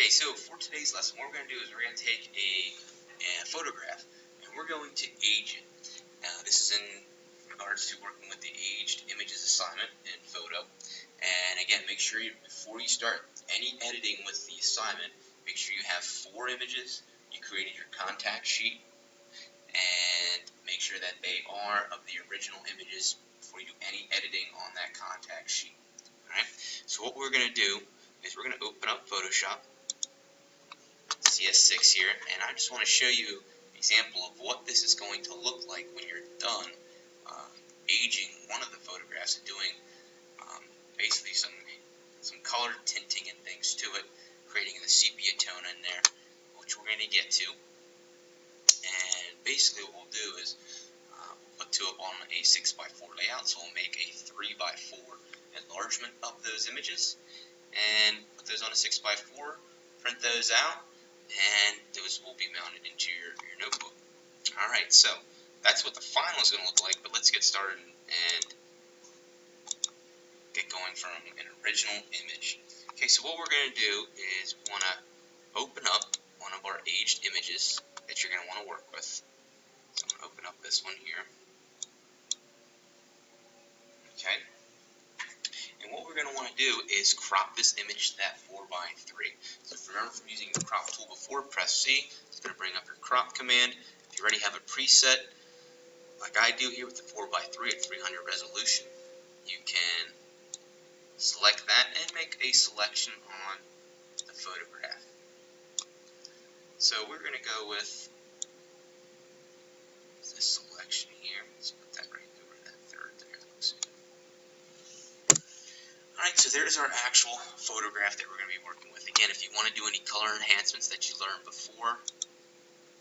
Okay, so for today's lesson, what we're going to do is we're going to take a photograph and we're going to age it. This is in regards to working with the aged images assignment in photo. And again, make sure before you start any editing with the assignment, make sure you have 4 images. You created your contact sheet, and make sure that they are of the original images before you do any editing on that contact sheet. Alright, so what we're going to do is we're going to open up Photoshop, CS6 here, and I just want to show you an example of what this is going to look like when you're done aging one of the photographs and doing basically some color tinting and things to it, creating the sepia tone in there, which we're going to get to. And basically what we'll do is we'll put up on a 6x4 layout, so we'll make a 3x4 enlargement of those images and put those on a 6x4, print those out, and those will be mounted into your notebook. Alright, so that's what the final is going to look like, but let's get started and get going from an original image. Okay, so what we're going to do is we want to open up one of our aged images that you're going to want to work with. So I'm going to open up this one here. Okay. And what we're going to want to do is crop this image to that 4x3. So if you remember from using the crop tool before, press C. It's going to bring up your crop command. If you already have a preset, like I do here with the 4x3 at 300 resolution, you can select that and make a selection on the photograph. So we're going to go with this selection here. Let's put that right over that third there. Alright, so there's our actual photograph that we're going to be working with. Again, if you want to do any color enhancements that you learned before,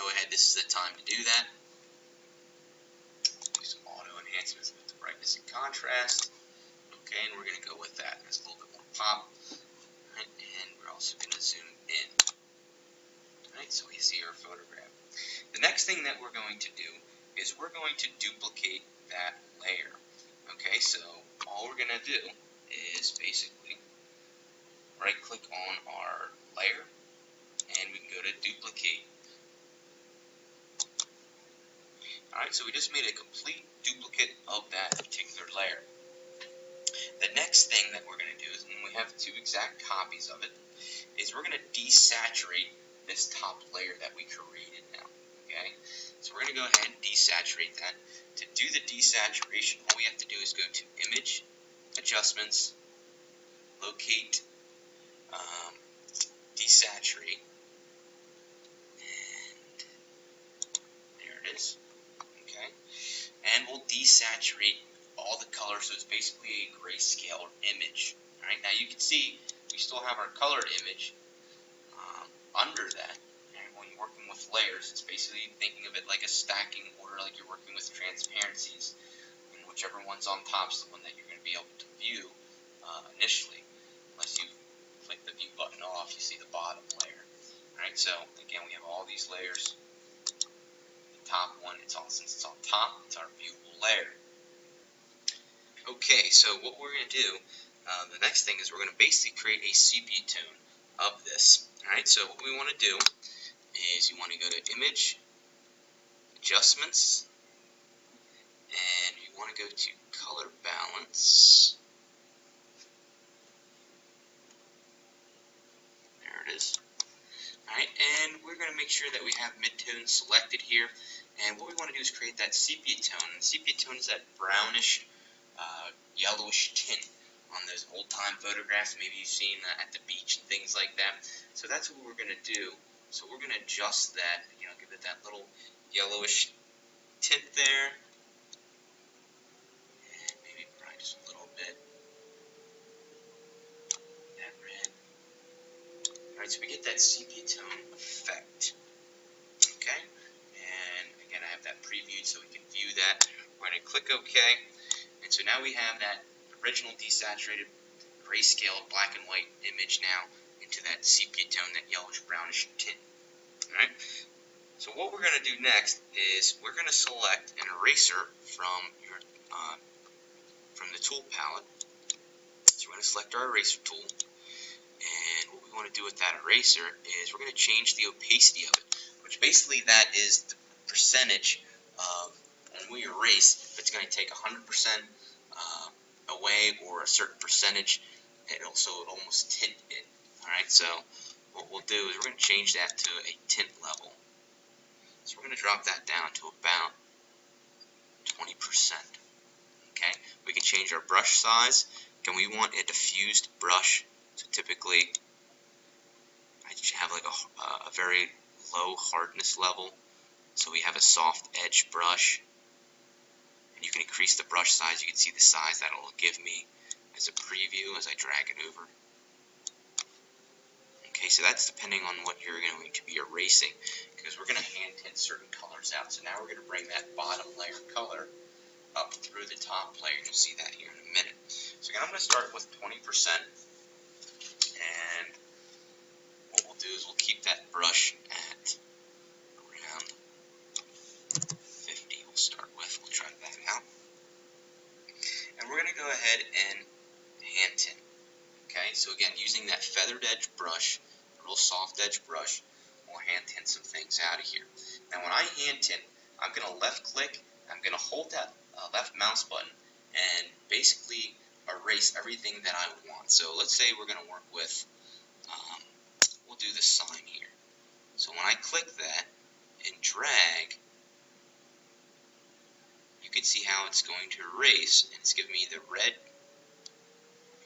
go ahead, this is the time to do that. Do some auto enhancements with the brightness and contrast. Okay, and we're going to go with that. There's a little bit more pop. Alright, and we're also going to zoom in. Alright, so we see our photograph. The next thing that we're going to do is we're going to duplicate that layer. Okay, so all we're going to do is basically right click on our layer and we can go to duplicate. Alright, so we just made a complete duplicate of that particular layer. The next thing that we're going to do is, when we have 2 exact copies of it, is we're going to desaturate this top layer that we created now. Okay, so we're going to go ahead and desaturate that. To do the desaturation, all we have to do is go to Image, Adjustments, Locate, Desaturate, and there it is. Okay, and we'll desaturate all the colors, so it's basically a grayscale image. Alright, now you can see we still have our colored image under that. And when you're working with layers, it's basically thinking of it like a stacking order, like you're working with transparencies, and whichever one's on top is the one that you're going to be able to view initially. Unless you click the view button off, you see the bottom layer. Alright, so again, we have all these layers. The top one, since it's on top, it's our viewable layer. Okay, so what we're going to do, the next thing is we're going to basically create a sepia tone of this. Alright, so what we want to do is you want to go to Image, Adjustments, and you want to go to Color Balance. There it is. Alright, and we're going to make sure that we have midtone selected here. And what we want to do is create that sepia tone. And sepia tone is that brownish, yellowish tint on those old-time photographs. Maybe you've seen at the beach and things like that. So that's what we're going to do. So we're going to adjust that, give it that little yellowish tint there. And maybe probably just a little bit. That red. Alright, so we get that sepia tone effect. Okay? And again, I have that previewed so we can view that. We're going to click OK. And so now we have that original desaturated grayscale black and white image now into that sepia tone, that yellowish brownish tint. Alright, so what we're going to do next is we're going to select an eraser from the tool palette. So we're going to select our eraser tool, and what we we want to do with that eraser is we're going to change the opacity of it, which basically that is the percentage of when we erase, if it's going to take 100% away or a certain percentage, it'll almost tint it. Alright, so what we'll do is we're going to change that to a tint level. So we're going to drop that down to about 20%. Okay, we can change our brush size. Again, we want a diffused brush, so typically I have like a very low hardness level, so we have a soft edge brush, and you can increase the brush size. You can see the size that it'll give me as a preview as I drag it over. Okay, so that's depending on what you're going to be erasing, because we're going to hand tint certain colors out. So now we're going to bring that bottom layer color up through the top layer. You'll see that here in a minute. So again, I'm going to start with 20%, and what we'll do is we'll keep that brush at around 50. We'll start with. We'll try that out, and we're going to go ahead and hand tint. Okay, so again, using that feathered edge brush, a real soft edge brush, we'll hand tint some things out of here. Now when I hand tint, I'm going to left click, I'm going to hold that left mouse button and basically erase everything that I want. So let's say we're going to work with, we'll do this sign here. So when I click that and drag, you can see how it's going to erase, and it's giving me the red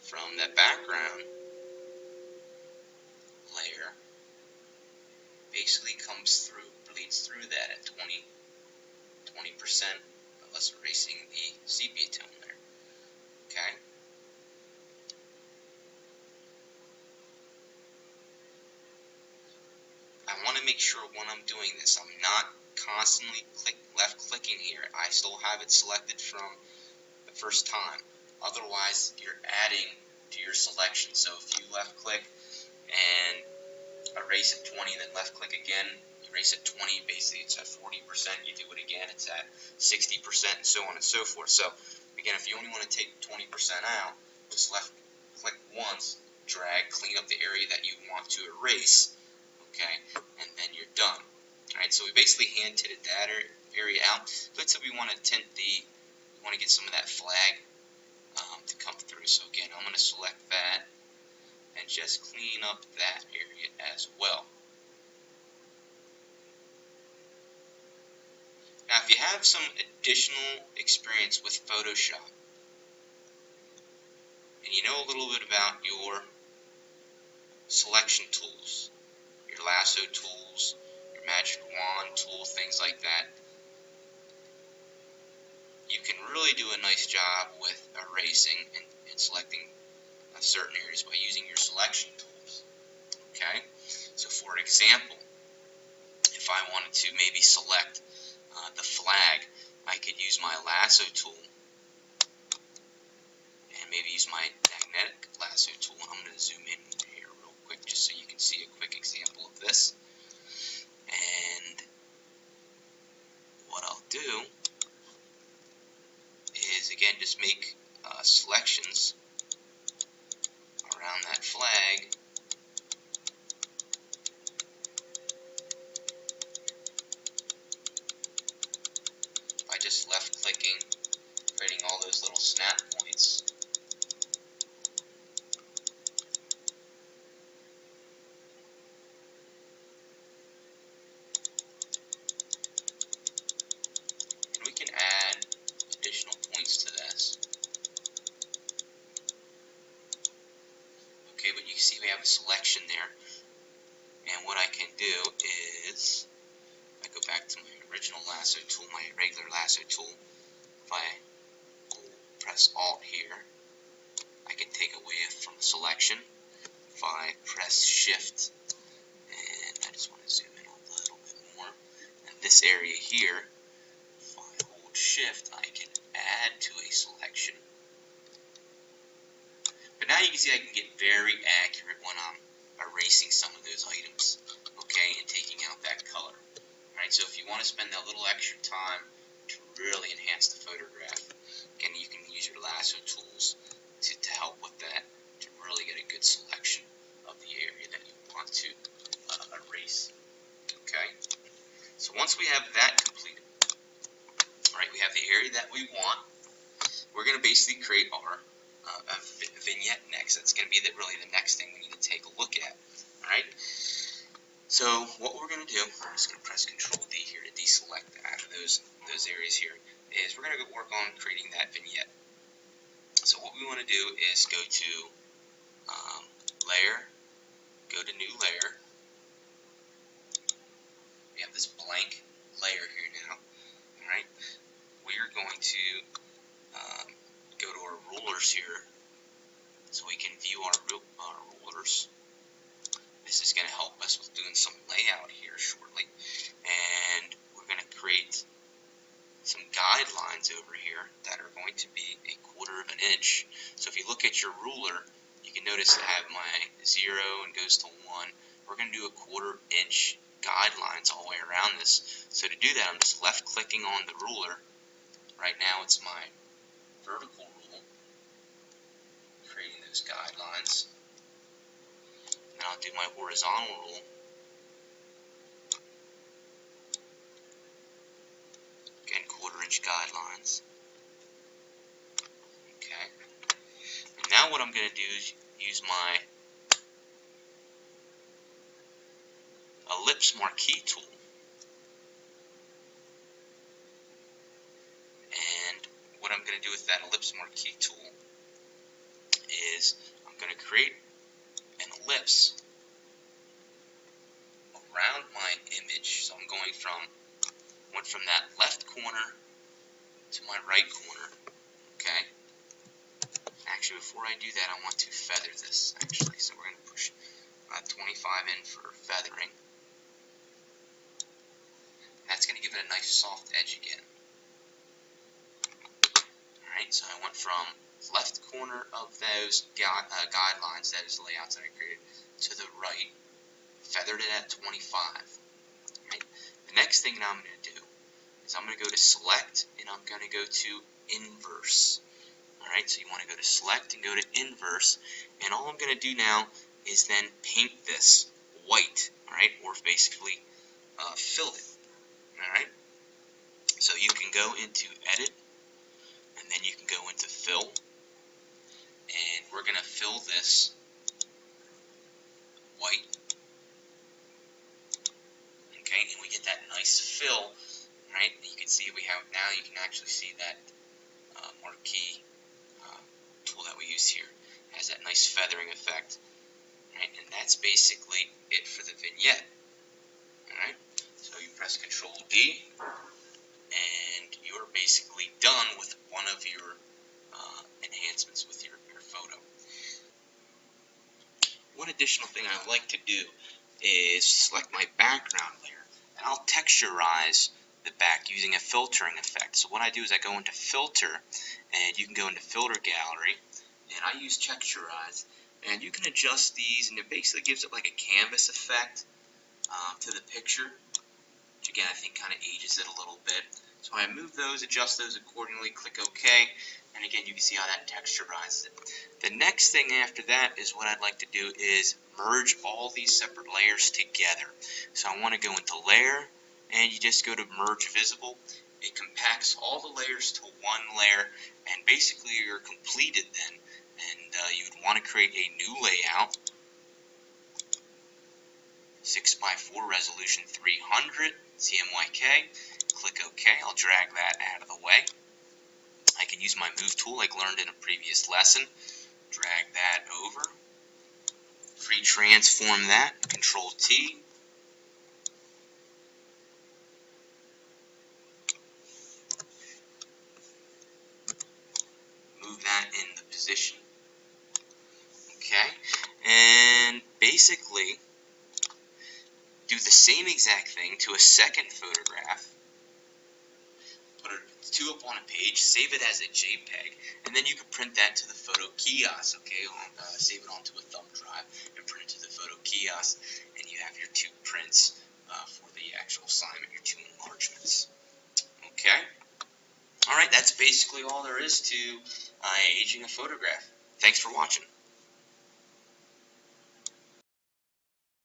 from that background layer. Basically comes through, bleeds through that at 20%, unless erasing the sepia tone there. Okay. I want to make sure when I'm doing this, I'm not constantly left clicking here. I still have it selected from the first time. Otherwise, you're adding to your selection. So if you left click and erase at 20, then left click again, erase at 20, basically it's at 40%, you do it again, it's at 60%, and so on and so forth. So again, if you only want to take 20% out, just left click once, drag, clean up the area that you want to erase, okay, and then you're done. Alright, so we basically hand tinted that area out. Let's say we want to tint we want to get some of that flag to come through. So again, I'm going to select that and just clean up that area as well. Now, if you have some additional experience with Photoshop, and you know a little bit about your selection tools, your lasso tools, your magic wand tool, things like that, you can really do a nice job with erasing and selecting certain areas by using your selection tools. Okay, so for example, if I wanted to maybe select the flag, I could use my lasso tool and maybe use my magnetic lasso tool. I'm going to zoom in here real quick just so you can see a quick example of this. And what I'll do is, again, just make selections around that flag. By just left clicking, creating all those little snap points. And we can add additional points to this. Okay, but you can see we have a selection there. And what I can do is, I go back to my original lasso tool, my regular lasso tool. If I press Alt here, I can take away from selection. If I press Shift, and I just want to zoom in a little bit more, and this area here, if I hold Shift, I can add to a selection. But now you can see I can get very accurate when I'm erasing some of those items, okay, and taking out that color. Alright, so if you want to spend that little extra time to really enhance the photograph, again, you can use your lasso tools to help with that, to really get a good selection of the area that you want to erase. Okay, so once we have that completed, all right, we have the area that we want. We're going to basically create our vignette next. That's going to be really the next thing we need to take a look at. All right. So what we're going to do, I'm just going to press Control D here to deselect out of those areas here, is we're going to work on creating that vignette. So what we want to do is go to Layer, go to New Layer. We have this blank layer here now. All right. We are going to go to our rulers here, so we can view our rulers. This is going to help us with doing some layout here shortly. And we're going to create some guidelines over here that are going to be 1/4 of an inch. So if you look at your ruler, you can notice I have my 0 and goes to 1. We're going to do 1/4 inch guidelines all the way around this. So to do that, I'm just left clicking on the ruler. Right now it's my vertical rule, creating those guidelines. And I'll do my horizontal rule. Again, 1/4 inch guidelines. Okay. And now what I'm going to do is use my ellipse marquee tool. And what I'm going to do with that ellipse marquee tool is I'm going to create an ellipse around my image. So I'm going went from that left corner to my right corner. Okay. Actually, before I do that, I want to feather this. Actually, so we're going to push about 25 in for feathering. That's going to give it a nice soft edge again. Alright, so I went from left corner of those guidelines, that is the layouts that I created, to the right, feathered it at 25. Right. The next thing that I'm going to do is I'm going to go to Select, and I'm going to go to Inverse. Alright, so you want to go to Select and go to Inverse, and all I'm going to do now is then paint this white, alright, or basically fill it. Alright, so you can go into Edit, and then you can go into Fill, and we're going to fill this white. Okay, and we get that nice fill, right? You can see we have now. You can actually see that marquee tool that we use here has that nice feathering effect, right? And that's basically it for the vignette. All right, so you press Control D, and you're basically done with one of your enhancements with your photo. One additional thing I like to do is select my background layer, and I'll texturize the back using a filtering effect. So what I do is I go into Filter, and you can go into Filter Gallery, and I use Texturize, and you can adjust these, and it basically gives it like a canvas effect to the picture, which again I think kind of ages it a little bit. So I move those, adjust those accordingly, click OK, and again you can see how that texturizes it. The next thing after that is what I'd like to do is merge all these separate layers together. So I want to go into Layer, and you just go to Merge Visible. It compacts all the layers to one layer, and basically you're completed then. And you would want to create a new layout, 6x4 resolution 300 CMYK. Click OK. I'll drag that out of the way. I can use my Move tool like learned in a previous lesson. Drag that over. Free transform that. Control T. Move that in the position. Okay. And basically do the same exact thing to a second photograph. Put two up on a page, save it as a JPEG, and then you can print that to the photo kiosk, okay? Save it onto a thumb drive and print it to the photo kiosk, and you have your two prints for the actual assignment, your two enlargements. Okay? Alright, that's basically all there is to aging a photograph. Thanks for watching.